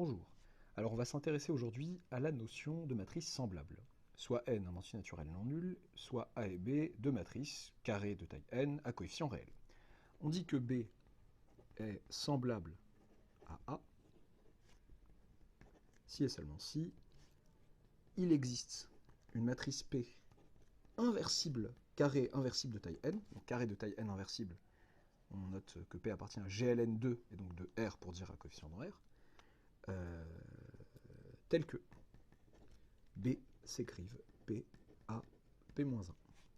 Bonjour. Alors on va s'intéresser aujourd'hui à la notion de matrice semblable. Soit n un entier naturel non nul, soit A et B deux matrices carrées de taille n à coefficient réel. On dit que B est semblable à A si et seulement si il existe une matrice P inversible, carré inversible de taille n, donc carré de taille n inversible, on note que P appartient à GLN2 et donc de R pour dire à coefficient dans R, tel que B s'écrive P à P-1.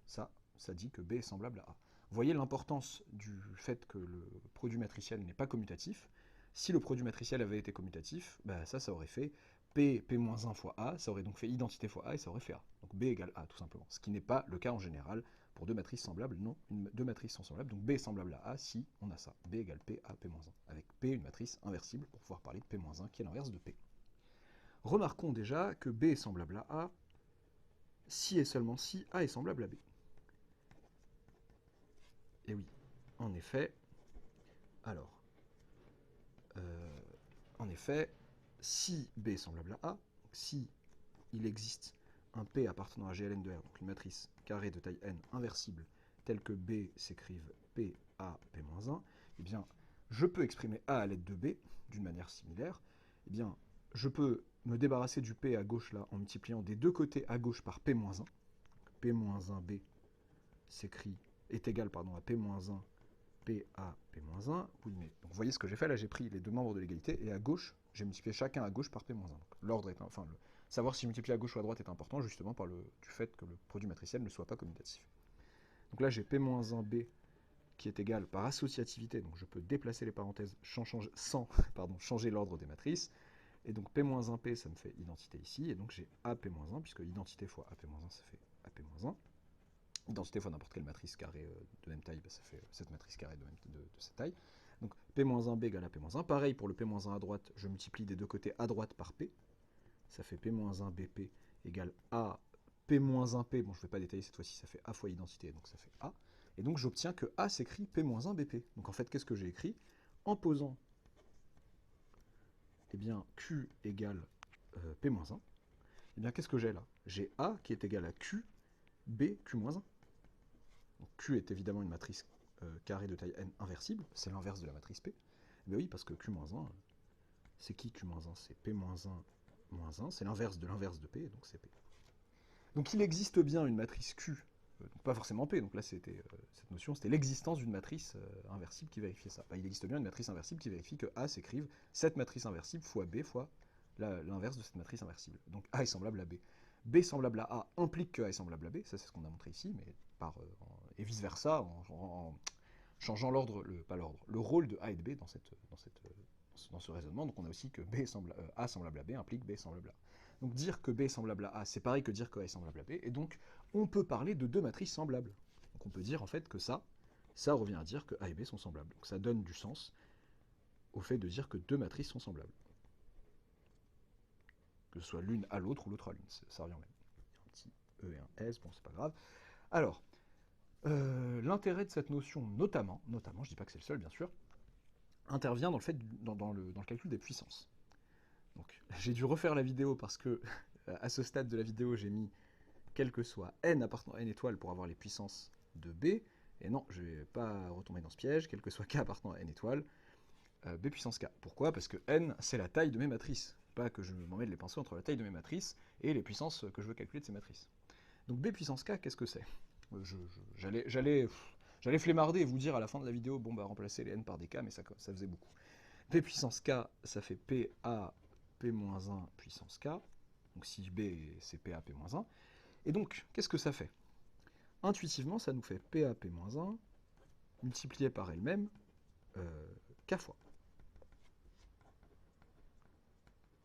Ça dit que B est semblable à A. Vous voyez l'importance du fait que le produit matriciel n'est pas commutatif. Si le produit matriciel avait été commutatif, bah ça aurait fait P, P-1 fois A, ça aurait donc fait identité fois A et ça aurait fait A. Donc B égale A, tout simplement. Ce qui n'est pas le cas en général pour deux matrices semblables. Non, deux matrices sont semblables. Donc B est semblable à A si on a ça. B égale P à P-1. Avec P, une matrice inversible, pour pouvoir parler de P-1, qui est l'inverse de P. Remarquons déjà que B est semblable à A si et seulement si A est semblable à B. Et oui, en effet, alors, en effet, si B est semblable à A, si il existe un P appartenant à GLN de R, donc une matrice carrée de taille n inversible, telle que B s'écrive P à P-1, eh bien, je peux exprimer A à l'aide de B d'une manière similaire. Eh bien, je peux me débarrasser du P à gauche là en multipliant des deux côtés à gauche par P-1. P-1B est égal à P-1 P à P-1. Oui, mais donc, vous voyez ce que j'ai fait là, j'ai pris les deux membres de l'égalité et à gauche, j'ai multiplié chacun à gauche par P-1. L'ordre est, savoir si multiplier à gauche ou à droite est important justement du fait que le produit matriciel ne soit pas commutatif. Donc là, j'ai P-1B qui est égal par associativité, donc je peux déplacer les parenthèses sans changer l'ordre des matrices. Et donc P-1P, ça me fait identité ici, et donc j'ai AP-1, puisque identité fois AP-1, ça fait AP-1. Identité fois n'importe quelle matrice carrée de même taille, bah, ça fait cette matrice carrée de cette taille. Donc P-1B égale à P-1. Pareil pour le P-1 à droite, je multiplie des deux côtés à droite par P. Ça fait P-1BP égale A P-1P. Bon, je ne vais pas détailler cette fois-ci, ça fait A fois identité, donc ça fait A. Et donc j'obtiens que A s'écrit P-1BP. Donc en fait, qu'est-ce que j'ai écrit? En posant eh bien, Q égale P-1, eh bien qu'est-ce que j'ai là? J'ai A qui est égal à Q, B, Q-1. Donc Q est évidemment une matrice carrée de taille n inversible, c'est l'inverse de la matrice P. Mais oui, parce que Q-1, c'est qui Q-1? C'est P-1 moins 1, c'est l'inverse de P, donc c'est P. Donc il existe bien une matrice Q, donc pas forcément P, donc là c'était cette notion, c'était l'existence d'une matrice inversible qui vérifiait ça. Bah, il existe bien une matrice inversible qui vérifie que A s'écrive cette matrice inversible fois B fois l'inverse de cette matrice inversible. Donc A est semblable à B. B semblable à A implique que A est semblable à B, ça c'est ce qu'on a montré ici, mais et vice-versa, en changeant le rôle de A et de B dans ce raisonnement. Donc on a aussi que A semblable à B implique B semblable à A. Donc dire que B est semblable à A, c'est pareil que dire que A est semblable à B, et donc on peut parler de deux matrices semblables. Donc on peut dire en fait que ça revient à dire que A et B sont semblables. Donc ça donne du sens au fait de dire que deux matrices sont semblables. Que ce soit l'une à l'autre ou l'autre à l'une, ça revient même. Un petit E et un S, bon c'est pas grave. Alors, l'intérêt de cette notion, notamment, je dis pas que c'est le seul bien sûr, intervient dans le calcul des puissances. Donc j'ai dû refaire la vidéo parce que à ce stade de la vidéo j'ai mis quel que soit n appartenant à n étoiles pour avoir les puissances de B, et non, je ne vais pas retomber dans ce piège, quel que soit k appartenant à n étoiles, B puissance k. Pourquoi? Parce que n, c'est la taille de mes matrices, pas que je m'emmêle les pinceaux entre la taille de mes matrices et les puissances que je veux calculer de ces matrices. Donc B puissance k, qu'est-ce que c'est? J'allais flémarder et vous dire à la fin de la vidéo, bon bah remplacer les n par des k, mais ça faisait beaucoup. P puissance k, ça fait P à P-1 puissance k, donc si B c'est P à P-1, et donc qu'est-ce que ça fait? Intuitivement, ça nous fait P à P-1 multiplié par elle-même k fois.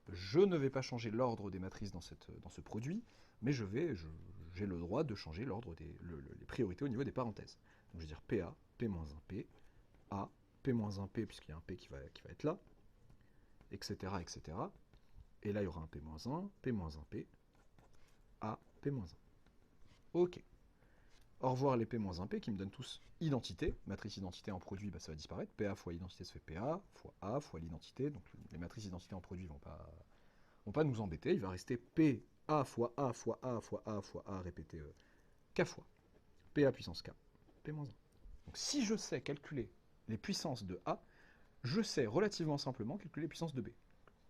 Je ne vais pas changer l'ordre des matrices dans ce produit, mais j'ai le droit de changer l'ordre les priorités au niveau des parenthèses. Donc je vais dire PA, P-1P, A, P-1P, puisqu'il y a un P qui va être là, etc., etc. Et là, il y aura un P-1, P-1P, A, P-1. Ok. Au revoir les P-1P qui me donnent tous identité. Matrice identité en produit, bah, ça va disparaître. PA fois identité, ça fait PA, fois A, fois l'identité. Donc les matrices identité en produit vont pas nous embêter. Il va rester PA fois A fois A fois A fois A répété K fois PA puissance K, P-1. Donc si je sais calculer les puissances de A, je sais relativement simplement calculer les puissances de B.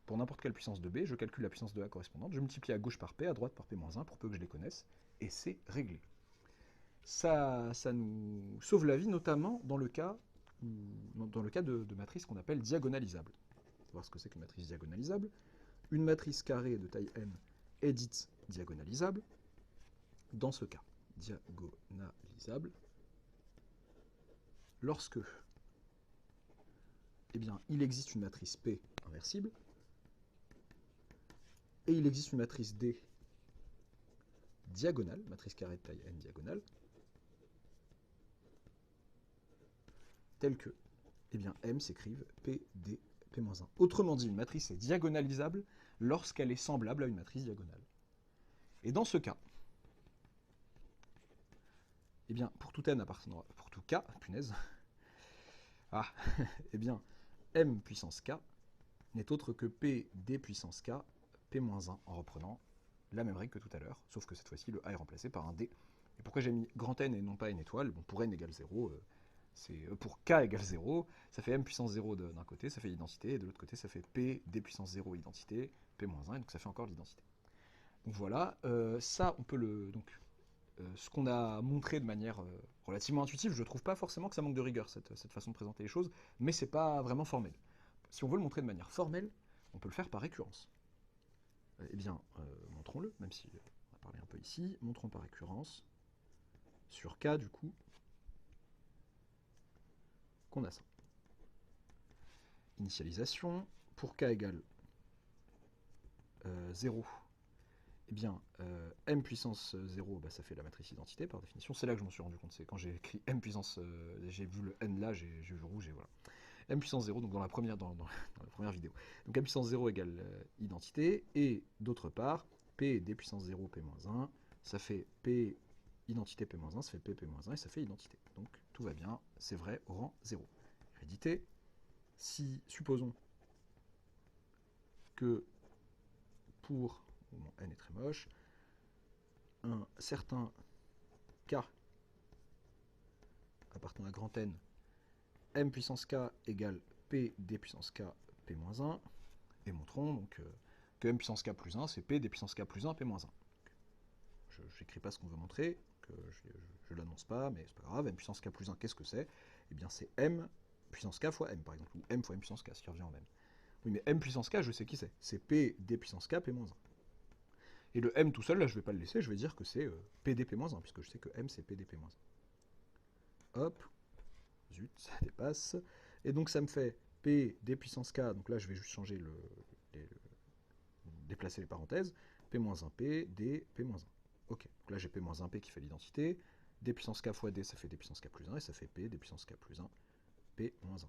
Pour n'importe quelle puissance de B, je calcule la puissance de A correspondante, je multiplie à gauche par P, à droite par P-1, pour peu que je les connaisse, et c'est réglé. Ça nous sauve la vie, notamment dans le cas, de matrices qu'on appelle diagonalisables. On va voir ce que c'est qu'une matrice diagonalisable. Une matrice carrée de taille n est dite diagonalisable. Dans ce cas, diagonalisable, lorsque il existe une matrice P inversible, et il existe une matrice D diagonale, matrice carrée de taille n diagonale, telle que M s'écrive PD P-1. Autrement dit, une matrice est diagonalisable lorsqu'elle est semblable à une matrice diagonale. Et dans ce cas, pour tout n appartenant pour tout k, punaise, M puissance k n'est autre que P D puissance k P-1 en reprenant la même règle que tout à l'heure, sauf que cette fois-ci le A est remplacé par un D. Et pourquoi j'ai mis grand N et non pas N étoile? Bon, pour N égale 0, pour K égale 0, ça fait M puissance 0 d'un côté, ça fait l'identité, et de l'autre côté ça fait P D puissance 0 identité, P-1, et donc ça fait encore l'identité. Donc voilà, ça on peut le... Donc, ce qu'on a montré de manière relativement intuitive, je ne trouve pas forcément que ça manque de rigueur, cette façon de présenter les choses, mais c'est pas vraiment formel. Si on veut le montrer de manière formelle, on peut le faire par récurrence. Montrons-le, même si on a parlé un peu ici, montrons par récurrence, sur K du coup, qu'on a ça. Initialisation, pour K égale 0, M puissance 0, ça fait la matrice identité par définition. C'est là que je m'en suis rendu compte, c'est quand j'ai écrit M puissance, j'ai vu le N là, j'ai vu rouge et voilà. M puissance 0, donc dans la première vidéo. Donc M puissance 0 égale identité, et d'autre part, P D puissance 0 P-1, ça fait P identité P-1, ça fait P P-1 et ça fait identité. Donc tout va bien, c'est vrai au rang 0. Hérédité, si, supposons que pour, bon, N est très moche, un certain K appartenant à grand N, M puissance K égale P D puissance K P-1, et montrons donc que M puissance K plus 1, c'est P D puissance K plus 1 P-1. Je n'écris pas ce qu'on veut montrer, que je ne l'annonce pas, mais c'est pas grave. M puissance K plus 1, qu'est-ce que c'est? C'est M puissance K fois M, par exemple, ou M fois M puissance K, ce qui revient en même. Oui, mais M puissance K, je sais qui c'est. C'est P D puissance K P-1. Et le M tout seul, là, je ne vais pas le laisser, je vais dire que c'est PD P-1, puisque je sais que M, c'est PD P-1. Hop, zut, ça dépasse. Et donc, ça me fait P D puissance K, donc là, je vais juste changer déplacer les parenthèses, P-1P, D, P-1. Ok, donc là, j'ai P-1P qui fait l'identité, D puissance K fois D, ça fait D puissance K plus 1, et ça fait P, D puissance K plus 1, P-1.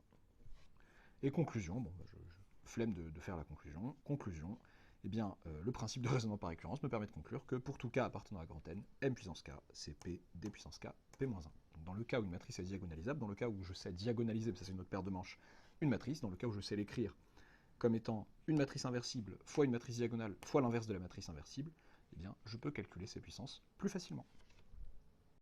Et conclusion, flemme de faire la conclusion. Conclusion, le principe de raisonnement par récurrence me permet de conclure que pour tout K appartenant à grand N, M puissance K, c'est P, D puissance K, P-1. Dans le cas où une matrice est diagonalisable, dans le cas où je sais diagonaliser, ça c'est une autre paire de manches, une matrice, dans le cas où je sais l'écrire comme étant une matrice inversible fois une matrice diagonale fois l'inverse de la matrice inversible, je peux calculer ces puissances plus facilement.